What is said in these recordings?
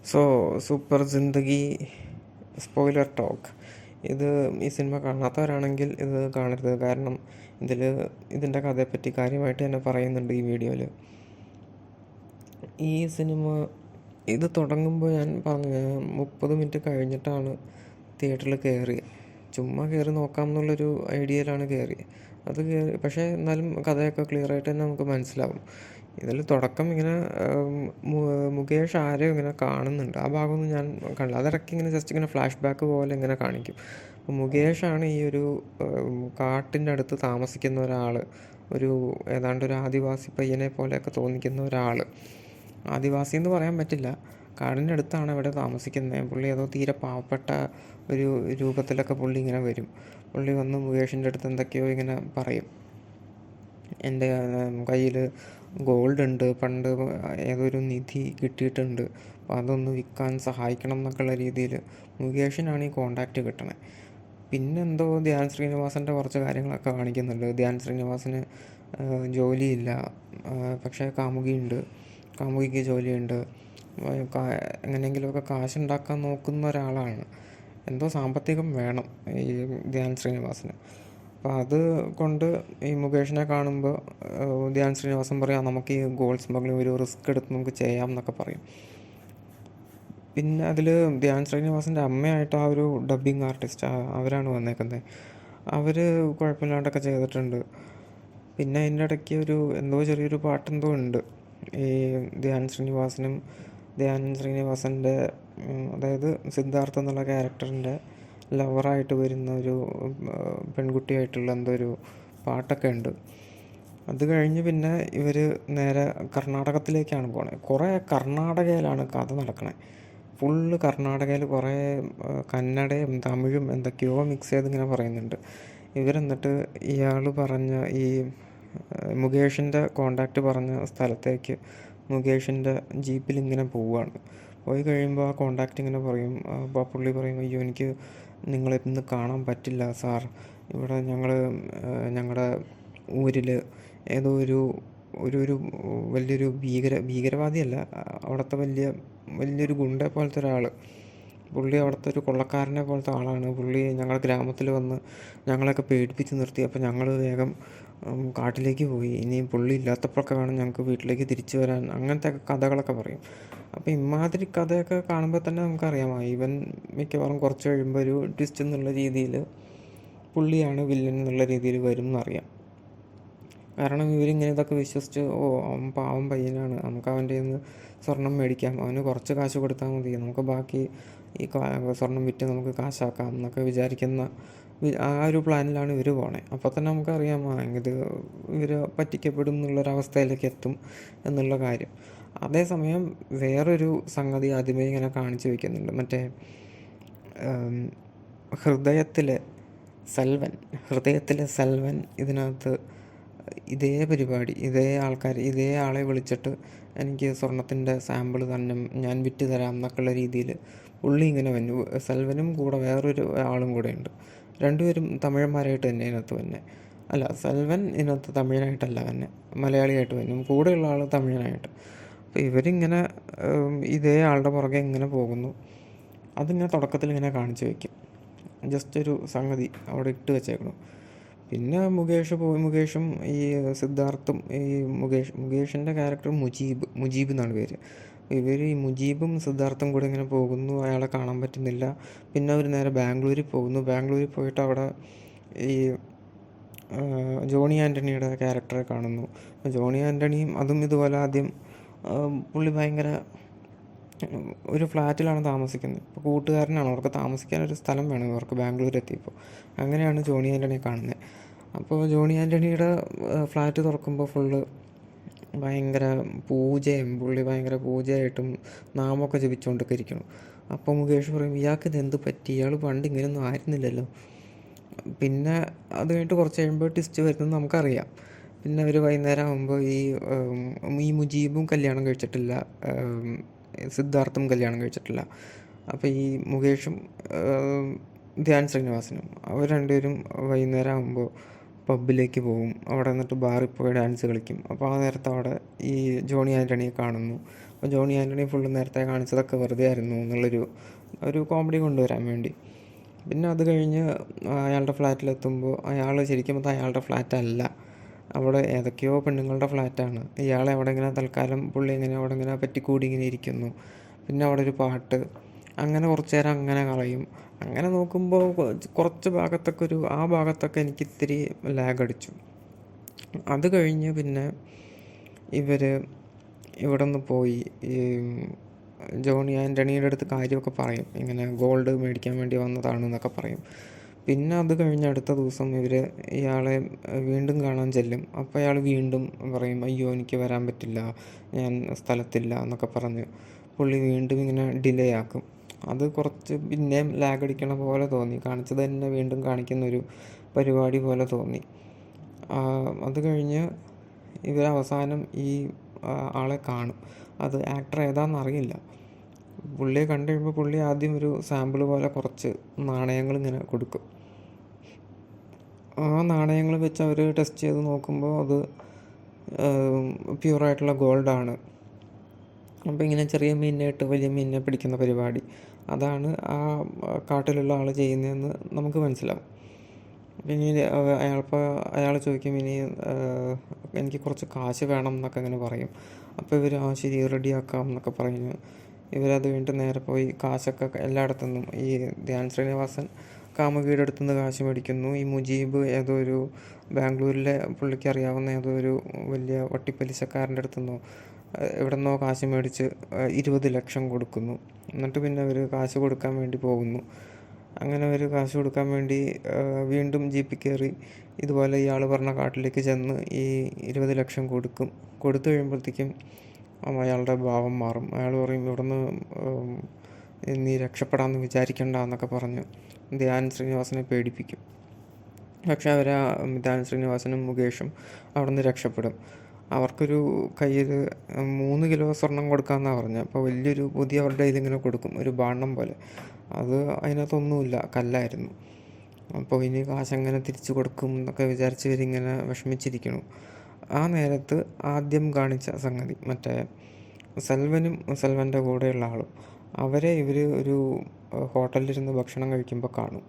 So super Zindagi spoiler talk. ഇത് ഈ cinema കാണാത്തവരാണെങ്കിൽ ഇത് കാണരുത്. കാരണം ഇതിൻ്റെ കഥയെപ്പറ്റി കാര്യമായിട്ട് തന്നെ പറയുന്നുണ്ട് ഈ വീഡിയോയിൽ. ഈ സിനിമ ഇത് തുടങ്ങുമ്പോൾ ഞാൻ പറഞ്ഞ 30 മിനിറ്റ് കഴിഞ്ഞിട്ടാണ് തിയേറ്ററിൽ കയറിയത്. ചുമ്മാ കയറി നോക്കാം എന്നുള്ളൊരു ഐഡിയയിലാണ് കയറിയത്. പക്ഷേ എന്നാലും കഥയൊക്കെ ക്ലിയറായിട്ട് തന്നെ നമുക്ക് മനസ്സിലാവും. ഇതിൽ തുടക്കം ഇങ്ങനെ മുകേഷ് ആരെയോ ഇങ്ങനെ കാണുന്നുണ്ട്. ആ ഭാഗമൊന്നും ഞാൻ കണ്ടില്ല. അതിടയ്ക്ക് ഇങ്ങനെ ജസ്റ്റ് ഇങ്ങനെ ഫ്ലാഷ് ബാക്ക് പോലെ ഇങ്ങനെ കാണിക്കും. അപ്പോൾ മുകേഷാണ് ഈ ഒരു കാട്ടിൻ്റെ അടുത്ത് താമസിക്കുന്ന ഒരാൾ. ഏതാണ്ട് ഒരു ആദിവാസി പയ്യനെ പോലെയൊക്കെ തോന്നിക്കുന്ന ഒരാൾ. ആദിവാസി എന്ന് പറയാൻ പറ്റില്ല, കാടിൻ്റെ അടുത്താണ് ഇവിടെ താമസിക്കുന്നത്. പുള്ളി ഏതോ തീരെ പാവപ്പെട്ട ഒരു രൂപത്തിലൊക്കെ പുള്ളി ഇങ്ങനെ വരും. പുള്ളി വന്ന് മുകേഷിൻ്റെ അടുത്ത് എന്തൊക്കെയോ ഇങ്ങനെ പറയും. എൻ്റെ കയ്യിൽ ഗോൾഡ് ഉണ്ട്, പണ്ട് ഏതൊരു നിധി കിട്ടിയിട്ടുണ്ട്, അപ്പോൾ അതൊന്ന് വിൽക്കാൻ സഹായിക്കണം എന്നൊക്കെയുള്ള രീതിയിൽ മുകേഷിനാണ് ഈ കോണ്ടാക്റ്റ് കിട്ടണത്. പിന്നെന്തോ ധ്യാൻ ശ്രീനിവാസൻ്റെ കുറച്ച് കാര്യങ്ങളൊക്കെ കാണിക്കുന്നുണ്ട്. ധ്യാൻ ശ്രീനിവാസന് ജോലിയില്ല, പക്ഷേ കാമുകിക്ക് ജോലിയുണ്ട്. എങ്ങനെയെങ്കിലുമൊക്കെ കാശുണ്ടാക്കാൻ നോക്കുന്ന ഒരാളാണ്. എന്തോ സാമ്പത്തികം വേണം ഈ ധ്യാൻ ശ്രീനിവാസന്. അപ്പോൾ അത് കൊണ്ട് ഈ മുകേഷിനെ കാണുമ്പോൾ ധ്യാൻ ശ്രീനിവാസൻ പറയാം, നമുക്ക് ഈ ഗോൾഡ് സ്മഗ്ലിംഗ് ഒരു റിസ്ക് എടുത്ത് നമുക്ക് ചെയ്യാം എന്നൊക്കെ പറയും. പിന്നെ അതിൽ ധ്യാൻ ശ്രീനിവാസൻ്റെ അമ്മയായിട്ട് ആ ഒരു ഡബ്ബിങ് ആർട്ടിസ്റ്റ് അവരാണ് വന്നേക്കുന്നത്. അവർ കുഴപ്പമില്ലാണ്ടൊക്കെ ചെയ്തിട്ടുണ്ട്. പിന്നെ അതിൻ്റെ ഇടയ്ക്ക് ചെറിയൊരു പാട്ടെന്തോ ഉണ്ട്. ഈ ധ്യാൻ ശ്രീനിവാസൻ്റെ അതായത് സിദ്ധാർത്ഥ എന്നുള്ള ക്യാരക്ടറിൻ്റെ ലവറായിട്ട് വരുന്ന ഒരു പെൺകുട്ടിയായിട്ടുള്ള എന്തോ ഒരു പാട്ടൊക്കെ ഉണ്ട്. അത് കഴിഞ്ഞ് പിന്നെ ഇവർ നേരെ കർണാടകത്തിലേക്കാണ് പോണത്. കുറേ കർണാടകയിലാണ് കഥ നടക്കണത്. ഫുള്ള് കർണാടകയിൽ കുറേ കന്നഡയും തമിഴും എന്തൊക്കെയോ മിക്സ് ചെയ്തിങ്ങനെ പറയുന്നുണ്ട്. ഇവരെന്നിട്ട് ഇയാൾ പറഞ്ഞ ഈ മുകേഷിൻ്റെ കോണ്ടാക്റ്റ് പറഞ്ഞ സ്ഥലത്തേക്ക് മുകേഷിൻ്റെ ജീപ്പിൽ ഇങ്ങനെ പോവുകയാണ്. പോയി കഴിയുമ്പോൾ ആ കോണ്ടാക്റ്റ് ഇങ്ങനെ പറയും. അപ്പോൾ പുള്ളി പറയും, അയ്യോ എനിക്ക് നിങ്ങളെ ഇന്ന് കാണാൻ പറ്റില്ല സാർ. ഇവിടെ ഞങ്ങളുടെ ഊരിൽ ഏതോ ഒരു വലിയൊരു ഭീകരവാദിയല്ല, അവിടുത്തെ വലിയൊരു ഗുണ്ട പോലത്തെ ഒരാൾ. പുള്ളി അവിടുത്തെ ഒരു കൊള്ളക്കാരനെ പോലത്തെ ആളാണ്. പുള്ളി ഞങ്ങളുടെ ഗ്രാമത്തിൽ വന്ന് ഞങ്ങളെയൊക്കെ പേടിപ്പിച്ച് നിർത്തി. അപ്പോൾ ഞങ്ങൾ വേഗം കാട്ടിലേക്ക് പോയി. ഇനിയും പുള്ളി ഇല്ലാത്തപ്പോഴൊക്കെ വേണം ഞങ്ങൾക്ക് വീട്ടിലേക്ക് തിരിച്ചു വരാൻ. അങ്ങനത്തെ കഥകളൊക്കെ പറയും. അപ്പോൾ ഇമാതിരി കഥയൊക്കെ കാണുമ്പോൾ തന്നെ നമുക്കറിയാം ഇവൻ മിക്കവാറും കുറച്ച് കഴിയുമ്പോൾ ഒരു ട്വിസ്റ്റ് എന്നുള്ള രീതിയിൽ പുള്ളിയാണ് വില്ലൻ എന്നുള്ള രീതിയിൽ വരും എന്നറിയാം. കാരണം ഇവരിങ്ങനെ ഇതൊക്കെ വിശ്വസിച്ച് അവൻ പാവം പയ്യനാണ്, നമുക്ക് അവൻ്റെ നിന്ന് സ്വർണം മേടിക്കാം, അവന് കുറച്ച് കാശ് കൊടുത്താൽ മതി, നമുക്ക് ബാക്കി ഈ സ്വർണം വിറ്റ് നമുക്ക് കാശാക്കാം എന്നൊക്കെ വിചാരിക്കുന്ന ആ ഒരു പ്ലാനിലാണ് ഇവർ പോണേ. അപ്പോൾ തന്നെ നമുക്കറിയാം ഇവർ പറ്റിക്കപ്പെടും എന്നുള്ളൊരവസ്ഥയിലേക്ക് എത്തും എന്നുള്ള കാര്യം. അതേസമയം വേറൊരു സംഗതി ആദ്യമേ ഇങ്ങനെ കാണിച്ചു വയ്ക്കുന്നുണ്ട്. മറ്റേ ഹൃദയത്തിലെ സെൽവൻ ഇതിനകത്ത് ഇതേ പരിപാടി, ഇതേ ആളെ വിളിച്ചിട്ട് എനിക്ക് സ്വർണത്തിൻ്റെ സാമ്പിൾ തന്നെ ഞാൻ വിറ്റ് തരാം എന്നൊക്കെയുള്ള രീതിയിൽ പുള്ളി ഇങ്ങനെ വന്നു. സെൽവനും കൂടെ വേറൊരു ആളും കൂടെ ഉണ്ട്. രണ്ടുപേരും തമിഴന്മാരായിട്ട് തന്നെ ഇതിനകത്ത് തന്നെ. അല്ല, സെൽവൻ ഇതിനകത്ത് തമിഴനായിട്ടല്ല തന്നെ, മലയാളിയായിട്ട് വന്നു. കൂടെയുള്ള ആൾ തമിഴനായിട്ട്. അപ്പോൾ ഇവരിങ്ങനെ ഇതേ ആളുടെ പുറകെ ഇങ്ങനെ പോകുന്നു. അതിങ്ങനെ തുടക്കത്തിൽ ഇങ്ങനെ കാണിച്ചു വയ്ക്കും. ജസ്റ്റ് ഒരു സംഗതി അവിടെ ഇട്ട് വെച്ചേക്കണം. പിന്നെ മുകേഷും ഈ സിദ്ധാർത്ഥും ഈ മുകേഷിൻ്റെ ക്യാരക്ടർ മുജീബ് എന്നാണ് പേര്. ഈ മുജീബും സിദ്ധാർത്ഥും കൂടെ ഇങ്ങനെ പോകുന്നു. അയാളെ കാണാൻ പറ്റുന്നില്ല. പിന്നെ അവർ നേരെ ബാംഗ്ലൂരിൽ പോകുന്നു. ബാംഗ്ലൂരിൽ പോയിട്ട് അവിടെ ഈ ജോണി ആൻ്റണിയുടെ ക്യാരക്ടറെ കാണുന്നു. ജോണി ആൻ്റണിയും അതും ഇതുപോലെ ആദ്യം പുള്ളി ഭയങ്കര ഒരു ഫ്ലാറ്റിലാണ് താമസിക്കുന്നത്. ഇപ്പോൾ കൂട്ടുകാരനാണ്, അവർക്ക് താമസിക്കാനൊരു സ്ഥലം വേണം ഇവർക്ക് ബാംഗ്ലൂർ എത്തിയപ്പോൾ. അങ്ങനെയാണ് ജോണി ആൻ്റണിയെ കാണുന്നത്. അപ്പോൾ ജോണി ആൻ്റണിയുടെ ഫ്ലാറ്റ് തുറക്കുമ്പോൾ ഫുള്ള് ഭയങ്കര പുള്ളി ഭയങ്കര പൂജയായിട്ടും നാമമൊക്കെ ജപിച്ചുകൊണ്ടൊക്കെ ഇരിക്കണം. അപ്പോൾ മുകേഷ് പറയും, ഇയാൾക്ക് ഇതെന്ത് പറ്റി, ഇയാൾ പണ്ട് ഇങ്ങനെയൊന്നും ആയിരുന്നില്ലല്ലോ. പിന്നെ അത് കഴിഞ്ഞിട്ട് കുറച്ച് കഴിയുമ്പോൾ ട്വിസ്റ്റ് വരുന്നത് നമുക്കറിയാം. പിന്നെ അവർ വൈകുന്നേരം ആകുമ്പോൾ ഈ മുജീബും കല്യാണം കഴിച്ചിട്ടില്ല, സിദ്ധാർത്ഥും കല്യാണം കഴിച്ചിട്ടില്ല. അപ്പോൾ ഈ മുകേഷും ധ്യാൻ ശ്രീനിവാസനും അവർ രണ്ടുപേരും വൈകുന്നേരം ആകുമ്പോൾ പബ്ബിലേക്ക് പോകും. അവിടെ നിന്നിട്ട് ബാറിൽ പോയി ഡാൻസ് കളിക്കും. അപ്പോൾ ആ നേരത്ത് അവിടെ ഈ ജോണി ആൻ്റണിയെ കാണുന്നു. അപ്പോൾ ജോണി ആൻ്റണി ഫുള്ള് നേരത്തെ കാണിച്ചതൊക്കെ വെറുതെ ആയിരുന്നു ഒരു കോമഡി കൊണ്ടുവരാൻ വേണ്ടി. പിന്നെ അത് കഴിഞ്ഞ് അയാളുടെ ഫ്ലാറ്റിലെത്തുമ്പോൾ അയാൾ ശരിക്കും പറഞ്ഞാൽ അയാളുടെ ഫ്ലാറ്റല്ല, അവിടെ ഏതൊക്കെയോ പെണ്ണുങ്ങളുടെ ഫ്ലാറ്റാണ്. ഇയാളെ അവിടെ ഇങ്ങനെ തൽക്കാലം പുള്ളി ഇങ്ങനെ അവിടെ ഇങ്ങനെ പറ്റിക്കൂടി ഇങ്ങനെ ഇരിക്കുന്നു. പിന്നെ അവിടെ ഒരു പാട്ട്, അങ്ങനെ കുറച്ച് നേരം അങ്ങനെ കളയും. അങ്ങനെ നോക്കുമ്പോൾ കുറച്ച് ഭാഗത്തൊക്കെ ആ ഭാഗത്തൊക്കെ എനിക്ക് ഇത്തിരി ലാഗ് അടിച്ചു. അത് കഴിഞ്ഞ് പിന്നെ ഇവർ ഇവിടെ നിന്ന് പോയി ഈ ജോണി ആൻ്റണിയുടെ അടുത്ത് കാര്യമൊക്കെ പറയും, ഇങ്ങനെ ഗോൾഡ് മേടിക്കാൻ വേണ്ടി വന്നതാണെന്നൊക്കെ പറയും. പിന്നെ അത് കഴിഞ്ഞ് അടുത്ത ദിവസം ഇയാളെ വീണ്ടും കാണാൻ ചെല്ലും. അപ്പോൾ അയാൾ വീണ്ടും പറയും, അയ്യോ എനിക്ക് വരാൻ പറ്റില്ല, ഞാൻ സ്ഥലത്തില്ല എന്നൊക്കെ പറഞ്ഞ് പുള്ളി വീണ്ടും ഇങ്ങനെ ഡിലേ ആക്കും. അത് കുറച്ച് പിന്നെയും ലാഗ് അടിക്കണ പോലെ തോന്നി, കാണിച്ചത് തന്നെ വീണ്ടും കാണിക്കുന്നൊരു പരിപാടി പോലെ തോന്നി. അത് കഴിഞ്ഞ് അവസാനം ഈ ആളെ കാണും. അത് ആക്ടർ ഏതാണെന്നറിയില്ല. പുള്ളിയെ കണ്ടു കഴിയുമ്പോൾ പുള്ളി ആദ്യം ഒരു സാമ്പിൾ പോലെ കുറച്ച് നാണയങ്ങൾ ഇങ്ങനെ കൊടുക്കും. ആ നാണയങ്ങൾ വെച്ച് അവർ ടെസ്റ്റ് ചെയ്ത് നോക്കുമ്പോൾ അത് പ്യുവറായിട്ടുള്ള ഗോൾഡാണ്. അപ്പോൾ ഇങ്ങനെ ചെറിയ മീനിനെ ഇട്ട് വലിയ മീനിനെ പിടിക്കുന്ന പരിപാടി, അതാണ് ആ കാട്ടിലുള്ള ആൾ ചെയ്യുന്നതെന്ന് നമുക്ക് മനസ്സിലാവും. പിന്നെ അയാൾ ചോദിക്കും, ഇനി എനിക്ക് കുറച്ച് കാശ് വേണം എന്നൊക്കെ ഇങ്ങനെ പറയും. അപ്പോൾ ഇവർ ശരി റെഡിയാക്കാം എന്നൊക്കെ പറഞ്ഞ് ഇവരത് വീണ്ടും നേരെ പോയി കാശൊക്കെ എല്ലായിടത്തു നിന്നും ഈ ധ്യാൻ ശ്രീനിവാസൻ കാമുകിയുടെ അടുത്തു നിന്ന് കാശ് മേടിക്കുന്നു. ഈ മുജീബ് ഏതോ ഒരു ബാംഗ്ലൂരിലെ പുള്ളിക്ക് അറിയാവുന്ന ഏതോ ഒരു വലിയ വട്ടിപ്പലിശക്കാരൻ്റെ അടുത്തു നിന്നോ എവിടെ നിന്നോ കാശ് മേടിച്ച് 20 ലക്ഷം കൊടുക്കുന്നു. എന്നിട്ട് പിന്നെ അവർ കാശ് കൊടുക്കാൻ വേണ്ടി പോകുന്നു. അങ്ങനെ അവർ കാശ് കൊടുക്കാൻ വേണ്ടി വീണ്ടും ജീപ്പിൽ കയറി ഇതുപോലെ ഇയാൾ പറഞ്ഞ കാട്ടിലേക്ക് ചെന്ന് ഈ 20 ലക്ഷം കൊടുത്തു കഴിയുമ്പോഴത്തേക്കും അയാളുടെ ഭാവം മാറും. അയാൾ പറയും, ഇവിടുന്ന് നീ രക്ഷപ്പെടാമെന്ന് വിചാരിക്കണ്ട എന്നൊക്കെ പറഞ്ഞ് ധ്യാൻ ശ്രീനിവാസനെ പേടിപ്പിക്കും. പക്ഷെ ധ്യാൻ ശ്രീനിവാസനും മുകേഷും അവിടെ നിന്ന് രക്ഷപ്പെടും. അവർക്കൊരു കയ്യിൽ 3 കിലോ സ്വർണം കൊടുക്കാമെന്നാണ് പറഞ്ഞത്. അപ്പോൾ വലിയൊരു പൊതി അവരുടെ കയ്യിലിങ്ങനെ കൊടുക്കും, ഒരു ബാണ്ണം പോലെ. അത് അതിനകത്തൊന്നുമില്ല, കല്ലായിരുന്നു. അപ്പോൾ ഇനി കാശെങ്ങനെ തിരിച്ചു കൊടുക്കും എന്നൊക്കെ വിചാരിച്ച് ഇവരിങ്ങനെ വിഷമിച്ചിരിക്കണു. ആ നേരത്ത് ആദ്യം കാണിച്ച സംഗതി മറ്റേ സെൽവൻ്റെ കൂടെയുള്ള ആളും അവരെ ഇവർ ഒരു ഹോട്ടലിലിരുന്ന് ഭക്ഷണം കഴിക്കുമ്പോൾ കാണും.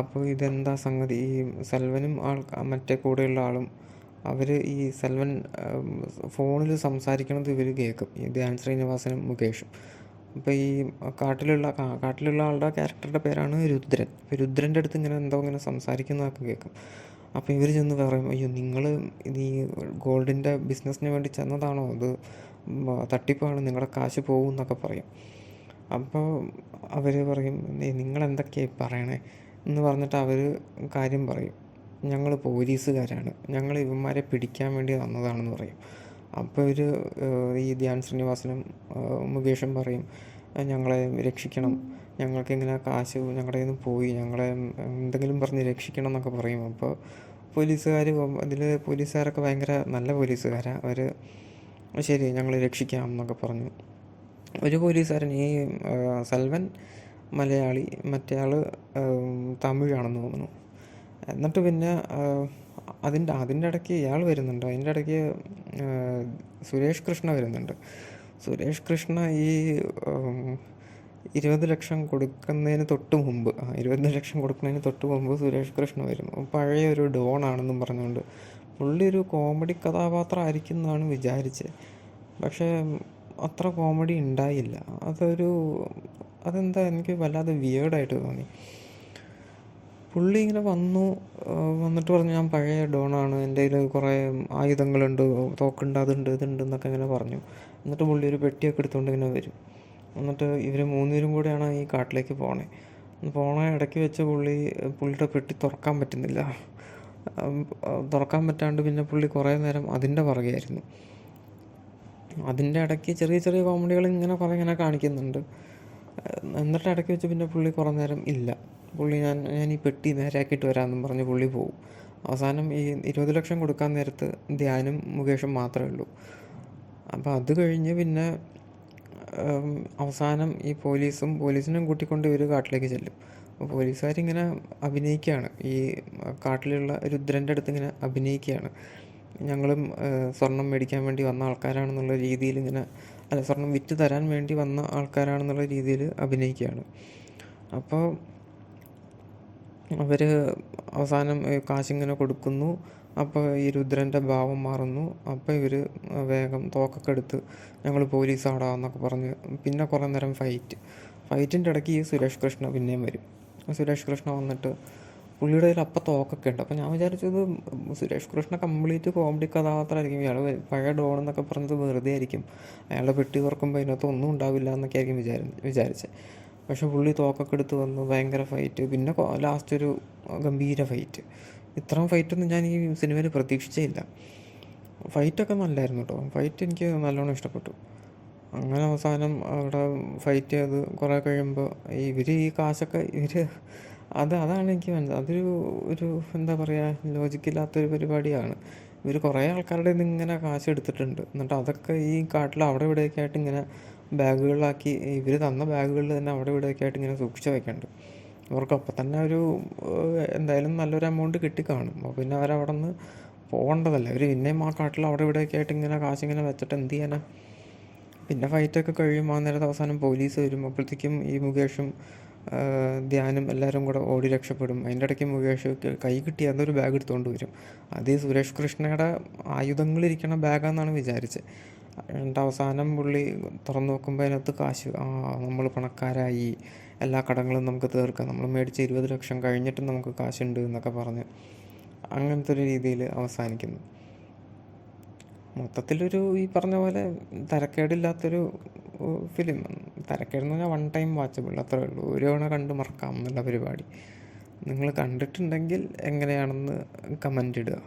അപ്പോൾ ഇതെന്താ സംഗതി, ഈ സെൽവനും മറ്റേ കൂടെയുള്ള ആളും അവർ ഈ സെൽവൻ ഫോണിൽ സംസാരിക്കണത് ഇവർ കേൾക്കും, ഈ ധ്യാൻ ശ്രീനിവാസനും മുകേഷും. അപ്പോൾ ഈ കാട്ടിലുള്ള ആളുടെ ക്യാരക്ടറുടെ പേരാണ് രുദ്രൻ. അപ്പോൾ രുദ്രൻ്റെ അടുത്ത് ഇങ്ങനെ സംസാരിക്കുന്നതൊക്കെ കേൾക്കും. അപ്പോൾ ഇവർ ചെന്ന് പറയും, അയ്യോ നിങ്ങൾ ഈ ഗോൾഡിൻ്റെ ബിസിനസ്സിന് വേണ്ടി ചെന്നതാണോ, അത് തട്ടിപ്പാണ്, നിങ്ങളുടെ കാശ് പോകും എന്നൊക്കെ പറയും. അപ്പോൾ അവർ പറയും, നിങ്ങളെന്തൊക്കെയാണ് പറയണേ എന്ന് പറഞ്ഞിട്ട് അവർ കാര്യം പറയും, ഞങ്ങൾ പോലീസുകാരാണ്, ഞങ്ങൾ ഇവന്മാരെ പിടിക്കാൻ വേണ്ടി വന്നതാണെന്ന് പറയും. അപ്പോൾ ഈ ധ്യാൻ ശ്രീനിവാസനും മുകേഷും പറയും, ഞങ്ങളെ രക്ഷിക്കണം, ഞങ്ങൾക്കിങ്ങനെ കാശ് ഞങ്ങളുടെ കയ്യിൽ നിന്ന് പോയി, ഞങ്ങളെ എന്തെങ്കിലും പറഞ്ഞ് രക്ഷിക്കണം എന്നൊക്കെ പറയും. അപ്പോൾ പോലീസുകാരൊക്കെ ഭയങ്കര നല്ല പോലീസുകാരാണ്. അവർ ശരി ഞങ്ങൾ രക്ഷിക്കാം എന്നൊക്കെ പറഞ്ഞു. ഒരു പോലീസുകാരൻ, ഈ സെൽവൻ മലയാളി, മറ്റേ ആൾ തമിഴാണെന്ന് തോന്നുന്നു. എന്നിട്ട് പിന്നെ അതിൻ്റെ ഇടയ്ക്ക് ഇയാൾ വരുന്നുണ്ട്, അതിൻ്റെ ഇടയ്ക്ക് സുരേഷ് കൃഷ്ണ വരുന്നുണ്ട്. സുരേഷ് കൃഷ്ണ ഈ 20 ലക്ഷം കൊടുക്കുന്നതിന് തൊട്ട് മുമ്പ് 20 ലക്ഷം കൊടുക്കുന്നതിന് തൊട്ട് മുമ്പ് സുരേഷ് കൃഷ്ണ വരും. പഴയ ഒരു ഡോണാണെന്നും പറഞ്ഞുകൊണ്ട് പുള്ളി ഒരു കോമഡി കഥാപാത്രം ആയിരിക്കും എന്നാണ് വിചാരിച്ചത്. പക്ഷേ അത്ര കോമഡി ഉണ്ടായില്ല. അതെന്താ എനിക്ക് വല്ലാതെ വിയേർഡായിട്ട് തോന്നി. പുള്ളി ഇങ്ങനെ വന്നിട്ട് പറഞ്ഞു, ഞാൻ പഴയ ഡോണാണ്, എൻ്റെ കയ്യിൽ കുറേ ആയുധങ്ങളുണ്ട്, തോക്കുണ്ട്, അതുണ്ട് ഇതുണ്ട് എന്നൊക്കെ ഇങ്ങനെ പറഞ്ഞു. എന്നിട്ട് പുള്ളി ഒരു പെട്ടിയൊക്കെ എടുത്തുകൊണ്ട് ഇങ്ങനെ വരും. എന്നിട്ട് ഇവർ 3 പേരും കൂടെയാണ് ഈ കാട്ടിലേക്ക് പോണ ഇടയ്ക്ക് വെച്ച് പുള്ളിയുടെ പെട്ടി തുറക്കാൻ പറ്റുന്നില്ല. തുറക്കാൻ പറ്റാണ്ട് പിന്നെ പുള്ളി കുറേ നേരം അതിൻ്റെ പുറകെയായിരുന്നു. അതിൻ്റെ ഇടയ്ക്ക് ചെറിയ ചെറിയ കോമഡികൾ ഇങ്ങനെ കാണിക്കുന്നുണ്ട്. എന്നിട്ട് ഇടയ്ക്ക് വെച്ച് പിന്നെ പുള്ളി കുറേ നേരം ഇല്ല, ഞാൻ ഈ പെട്ടി നേരെയാക്കിയിട്ട് വരാമെന്നും പറഞ്ഞ് പുള്ളി പോവും. അവസാനം ഈ 20 ലക്ഷം കൊടുക്കാൻ നേരത്ത് ധ്യാനും മുകേഷും മാത്രമേ ഉള്ളൂ. അപ്പോൾ അത് കഴിഞ്ഞ് പിന്നെ അവസാനം ഈ പോലീസിനും കൂട്ടിക്കൊണ്ട് ഇവർ കാട്ടിലേക്ക് ചെല്ലും. അപ്പോൾ പോലീസുകാരിങ്ങനെ അഭിനയിക്കുകയാണ്, ഈ കാട്ടിലുള്ള രുദ്രൻ്റെ അടുത്ത് ഇങ്ങനെ അഭിനയിക്കുകയാണ്, ഞങ്ങളും സ്വർണം മേടിക്കാൻ വേണ്ടി വന്ന ആൾക്കാരാണെന്നുള്ള രീതിയിൽ ഇങ്ങനെ, അല്ല സ്വർണം വിറ്റ് തരാൻ വേണ്ടി വന്ന ആൾക്കാരാണെന്നുള്ള രീതിയിൽ അഭിനയിക്കുകയാണ്. അപ്പോൾ അവർ അവസാനം കാശിങ്ങനെ കൊടുക്കുന്നു. അപ്പോൾ ഈ രുദ്രൻ്റെ ഭാവം മാറുന്നു. അപ്പോൾ ഇവർ വേഗം തോക്കൊക്കെ എടുത്ത് ഞങ്ങൾ പോലീസാടാന്നൊക്കെ പറഞ്ഞ് പിന്നെ കുറേ നേരം ഫൈറ്റിൻ്റെ ഇടയ്ക്ക് ഈ സുരേഷ് കൃഷ്ണ പിന്നെയും വരും. സുരേഷ് കൃഷ്ണ വന്നിട്ട് പുള്ളിയുടെ കയ്യിൽ അപ്പം തോക്കൊക്കെ ഉണ്ട്. അപ്പോൾ ഞാൻ വിചാരിച്ചത് സുരേഷ് കൃഷ്ണ കംപ്ലീറ്റ് കോമഡി കഥാപാത്രമായിരിക്കും, ഇയാൾ പഴയ ഡോൺ എന്നൊക്കെ പറഞ്ഞത് വെറുതെ ആയിരിക്കും, അയാളുടെ പെട്ടി തുറക്കുമ്പോൾ അതിനകത്ത് ഒന്നും ഉണ്ടാവില്ല എന്നൊക്കെ ആയിരിക്കും വിചാരിച്ചത്. പക്ഷെ പുള്ളി തോക്കൊക്കെ എടുത്ത് വന്നു, ഭയങ്കര ഫൈറ്റ്, പിന്നെ ലാസ്റ്റ് ഒരു ഗംഭീര ഫൈറ്റ്. ഇത്രയും ഫൈറ്റൊന്നും ഞാൻ ഈ സിനിമയിൽ പ്രതീക്ഷിച്ചേ ഇല്ല. ഫൈറ്റൊക്കെ നല്ലായിരുന്നു കേട്ടോ, ഫൈറ്റ് എനിക്ക് നല്ലോണം ഇഷ്ടപ്പെട്ടു. അങ്ങനെ അവസാനം അവിടെ ഫൈറ്റ് ചെയ്ത് കുറേ കഴിയുമ്പോൾ ഈ കാശൊക്കെ അതാണ് എനിക്ക് മനസ്സിലായത്. ഒരു എന്താ പറയുക, ലോജിക്കില്ലാത്തൊരു പരിപാടിയാണ്. ഇവർ കുറേ ആൾക്കാരുടെ നിന്ന് ഇങ്ങനെ കാശ് എടുത്തിട്ടുണ്ട്, എന്നിട്ട് അതൊക്കെ ഈ കാട്ടിൽ അവിടെ ഇവിടെയൊക്കെ ആയിട്ട് ഇങ്ങനെ ബാഗുകളിലാക്കി, ഇവർ തന്ന ബാഗുകളിൽ തന്നെ അവിടെ ഇവിടെയൊക്കെ ആയിട്ട് ഇങ്ങനെ സൂക്ഷിച്ച് വെക്കുന്നുണ്ട്. അവർക്ക് അപ്പം തന്നെ എന്തായാലും നല്ലൊരു എമൗണ്ട് കിട്ടിക്കാണും. അപ്പോൾ പിന്നെ അവരവിടെ നിന്ന് പോകേണ്ടതല്ലേ, അവർ പിന്നെയും ആ കാട്ടിൽ അവിടെ ഇവിടെയൊക്കെ ആയിട്ട് ഇങ്ങനെ കാശിങ്ങനെ വെച്ചിട്ട് എന്ത് ചെയ്യാനാ. പിന്നെ ഫൈറ്റൊക്കെ കഴിയും, ആ നേരത്തെ അവസാനം പോലീസ് വരും. അപ്പോഴത്തേക്കും ഈ മുകേഷും ധ്യാനും എല്ലാവരും കൂടെ ഓടി രക്ഷപ്പെടും. അതിൻ്റെ ഇടയ്ക്ക് മുകേഷ് കൈ കിട്ടി അതൊരു ബാഗ് എടുത്തുകൊണ്ട് വരും. അത് സുരേഷ് കൃഷ്ണയുടെ ആയുധങ്ങളിരിക്കണ ബാഗാണെന്നാണ് വിചാരിച്ചത്. എന്നിട്ട് അവസാനം പുള്ളി തുറന്നു നോക്കുമ്പോൾ അതിനകത്ത് കാശ്, നമ്മൾ പണക്കാരായി, എല്ലാ കടങ്ങളും നമുക്ക് തീർക്കാം, നമ്മൾ മേടിച്ച് 20 ലക്ഷം കഴിഞ്ഞിട്ടും നമുക്ക് കാശുണ്ട് എന്നൊക്കെ പറഞ്ഞ് അങ്ങനത്തെ ഒരു രീതിയിൽ അവസാനിക്കുന്നു. മൊത്തത്തിലൊരു ഈ പറഞ്ഞ പോലെ തരക്കേടില്ലാത്തൊരു ഫിലിം. തരക്കേടെന്ന് പറഞ്ഞാൽ 1 ടൈം വാച്ചബിൾ, അത്രേ ഉള്ളൂ. ഒരു തവണ കണ്ട് മറക്കാം എന്നുള്ള പരിപാടി. നിങ്ങൾ കണ്ടിട്ടുണ്ടെങ്കിൽ എങ്ങനെയാണെന്ന് കമൻ്റ് ഇടുക.